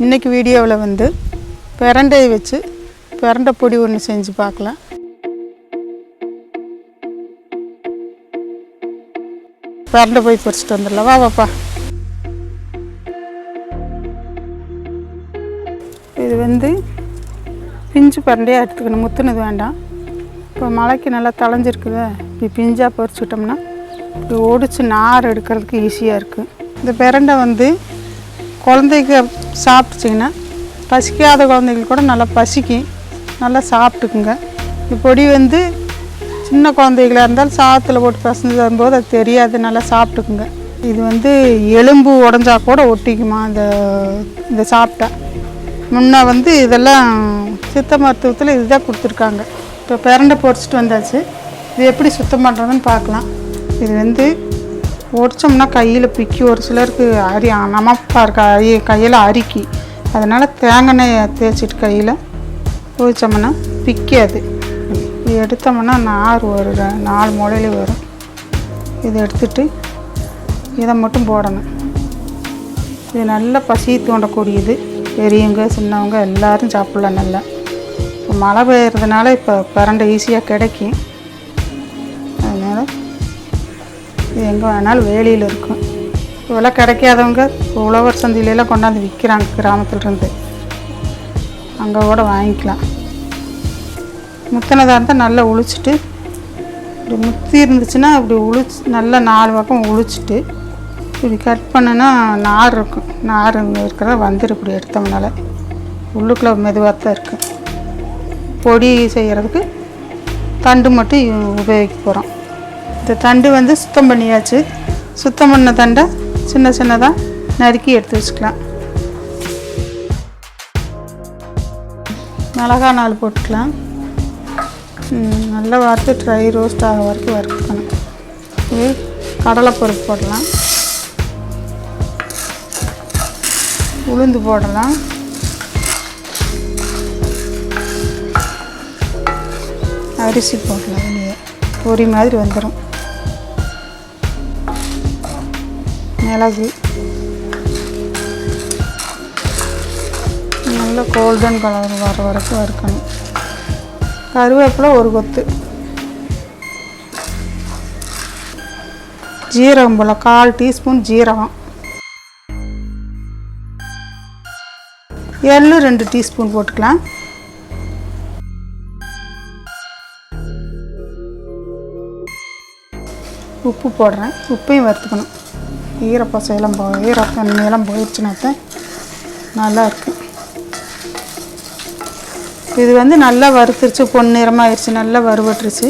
இன்னைக்கு வீடியோவில் வந்து பெரண்டை வச்சு பெரண்டை பொடி ஒன்று செஞ்சு பார்க்கலாம். பெரண்டை போய் பறிச்சுட்டு வந்துடலாம். வாப்பா. இது வந்து பிஞ்சு பெரண்டையாக எடுத்துக்கணும், முத்துனது வேண்டாம். இப்போ மழைக்கு நல்லா தளைஞ்சிருக்குது. இப்படி பிஞ்சாக பறிச்சுட்டோம்னா இப்படி ஒடிச்சு நார் எடுக்கிறதுக்கு ஈஸியாக இருக்குது. இந்த பெரண்டை வந்து குழந்தைக்கு சாப்பிட்டுச்சிங்கன்னா பசிக்காத குழந்தைங்களுக்கு கூட நல்லா பசிக்கும், நல்லா சாப்பிட்டுக்குங்க. இந்த பொடி வந்து சின்ன குழந்தைகளாக இருந்தால் சாதத்தில் போட்டு பசந்து தரும்போது அது தெரியாது, நல்லா சாப்பிட்டுக்குங்க. இது வந்து எலும்பு உடஞ்சா கூட ஒட்டிக்குமா இந்த சாப்பிட்டா. முன்னே வந்து இதெல்லாம் சித்த மருத்துவத்தில் இதுதான் கொடுத்துருக்காங்க. இப்போ பெரண்டை பொரிச்சிட்டு வந்தாச்சு. இது எப்படி சுத்தம் பண்ணுறதுன்னு பார்க்கலாம். இது வந்து ஒடிச்சோம்னா கையில் பிக்கி, ஒரு சிலருக்கு நமப்பாக இருக்க கையில் அரிக்கி, அதனால் தேங்காய் எண்ணெய் தேய்ச்சிட்டு கையில் ஒடிச்சோம்னா பிக்காது. இது எடுத்தோம்னா நார் ஒரு 4 முளையில வரும். இதை எடுத்துட்டு இதை மட்டும் போடணும். இது நல்லா பசி தூண்டக்கூடியது. பெரியவங்க சின்னவங்க எல்லோரும் சாப்பிட்லாம். நல்லா இப்போ மழை பெய்யறதுனால இப்போ பெரண்டை ஈஸியாக கிடைக்கும். அதனால் இது எங்கே வேணாலும் வேலியில் இருக்கும். இவ்வளோ கிடைக்காதவங்க உழவர் சந்தையிலெல்லாம் கொண்டாந்து விற்கிறாங்க, கிராமத்துலேருந்து. அங்கே கூட வாங்கிக்கலாம். முத்தினதாக இருந்தால் நல்லா உளிச்சிட்டு, இப்படி முத்தி இருந்துச்சுன்னா இப்படி நல்லா 4 பக்கம் உளிச்சிட்டு இப்படி கட் பண்ணுனா நார் இருக்கும். நார் இருக்கிறத வந்துடும். இப்படி எடுத்தோம்னால உள்ளுக்குள்ளே மெதுவாக தான் இருக்கும். பொடி செய்கிறதுக்கு தண்டு மட்டும் உபயோகிக்க போகிறோம். இந்த தண்டு வந்து சுத்தம் பண்ணியாச்சு. சுத்தம் பண்ண தண்டை சின்ன சின்னதாக நறுக்கி எடுத்து வச்சுக்கலாம். மிளகாய் 4 போட்டுக்கலாம். நல்லா வறுத்து ட்ரை ரோஸ்ட் ஆக வரைக்கும் வறுக்கணும். இது கடலைப்பருப்பு போடலாம், உளுந்து போடலாம், அரிசி போடலாம். வெளியே பொரி மாதிரி வந்துடும். மிளகு நல்லா கோல்டன் கலர் வர வரைக்கும் வறுக்கணும். கருவேப்பிலை 1 கொத்து, ஜீரகம் போல் 1/4 டீஸ்பூன் ஜீரகம், எள்ளு 2 டீஸ்பூன் போட்டுக்கலாம். உப்பு போடுறேன். உப்பையும் வறுத்துக்கணும். ஈரத்தண்ணியெல்லாம் போயிடுச்சுன்னா தான் நல்லா இருக்கும். இது வந்து நல்லா வறுத்துருச்சு, பொன்னிறமாகிடுச்சு, நல்லா வறுவட்டுருச்சு.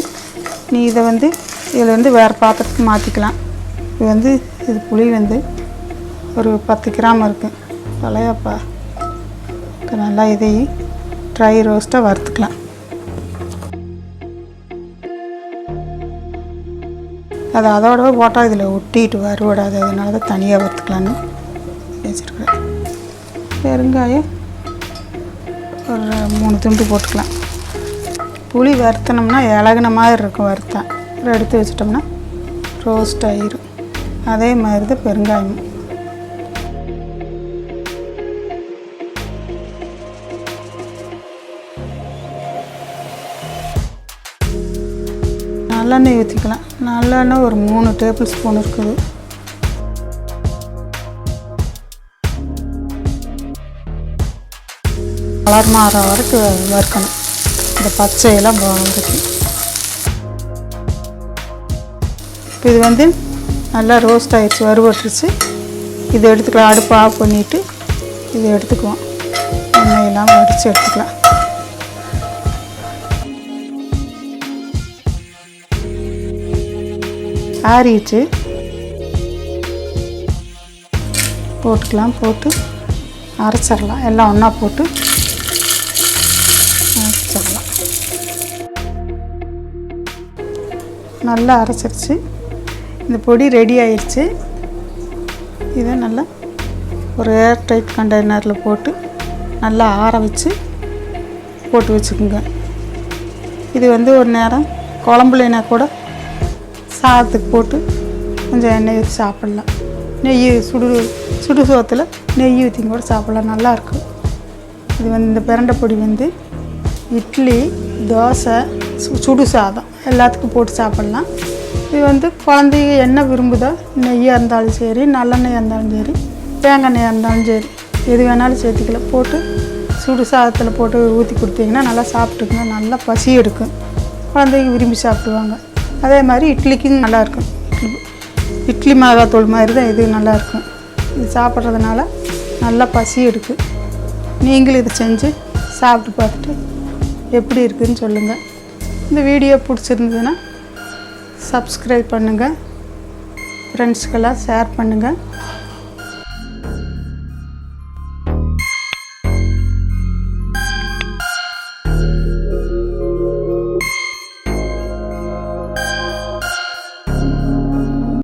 நீ இதை வந்து இதில் வேறு பாத்திரத்துக்கு மாற்றிக்கலாம். இது புளி வந்து ஒரு 10 கிராம் இருக்குது. பழையப்பா நல்லா இதையும் ட்ரை ரோஸ்ட்டாக வறுத்துக்கலாம். அது அதோட போட்டால் இதில் ஒட்டிட்டு வறுவடாது. அதனால தான் தனியாக வறுத்துக்கலான்னு வச்சுருக்கிறேன். பெருங்காயம் ஒரு 3 துண்டு போட்டுக்கலாம். புளி வறுத்தனோம்னா இலகுன மாதிரி இருக்கும். வறுத்தா எடுத்து வச்சிட்டோம்னா ரோஸ்ட் ஆகிரும். அதே மாதிரி தான் பெருங்காயம். நல்லெண்ணெய் ஊற்றிக்கலாம். நல்லெண்ணெய் ஒரு 3 டேபிள் ஸ்பூன் இருக்குது. கலர் மாற வரைக்கும் வறுக்கணும். இந்த பச்சையெல்லாம் வந்துருக்கு. இது வந்து நல்லா ரோஸ்ட் ஆகிடுச்சு, வறுவட்டுருச்சு. இதை எடுத்துக்கலாம். அடுப்பு ஆஃப் பண்ணிவிட்டு இதை எடுத்துக்குவோம். எண்ணெயெல்லாம் வடித்து எடுத்துக்கலாம். ஆறிச்சு போட்டுக்கலாம். போட்டு அரைச்சிடலாம். எல்லாம் ஒன்றா போட்டு அரைச்சிடலாம். நல்லா அரைச்சிருச்சு. இந்த பொடி ரெடி ஆயிடுச்சு. இதை நல்லா ஒரு ஏர் டைட் கண்டெய்னரில் போட்டு நல்லா ஆற வச்சு போட்டு வச்சுக்கோங்க. இது வந்து ஒரு நேரம் குழம்புலைனா கூட சாதத்துக்கு போட்டு கொஞ்சம் எண்ணெய் ஊற்றி சாப்பிட்லாம். நெய் சுடு சோத்தில் நெய் ஊற்றி கூட சாப்பிட்லாம், நல்லாயிருக்கும். இது வந்து இந்த பிரண்டை பொடி வந்து இட்லி, தோசை, சுடு சாதம் எல்லாத்துக்கும் போட்டு சாப்பிட்லாம். இது வந்து குழந்தைங்க என்ன விரும்புதோ, நெய்யாக இருந்தாலும் சரி, நல்லெண்ணெயாக இருந்தாலும் சரி, தேங்காய் இருந்தாலும் சரி, எது வேணாலும் சேர்த்துக்கலாம். போட்டு சுடு சாதத்தில் போட்டு ஊற்றி கொடுத்தீங்கன்னா நல்லா சாப்பிட்டுக்குங்க. நல்லா பசி எடுக்கும், குழந்தைங்க விரும்பி சாப்பிடுவாங்க. அதே மாதிரி இட்லிக்கும் நல்லாயிருக்கும். இட்லி மிளகாத்தூள் மாதிரி தான் இது நல்லாயிருக்கும். இது சாப்பிட்றதுனால நல்லா பசி எடுக்கும். நீங்களும் இதை செஞ்சு சாப்பிட்டு பார்த்துட்டு எப்படி இருக்குதுன்னு சொல்லுங்கள். இந்த வீடியோ பிடிச்சிருந்ததுன்னா சப்ஸ்கிரைப் பண்ணுங்கள், ஃப்ரெண்ட்ஸ்க்கெல்லாம் ஷேர் பண்ணுங்கள்.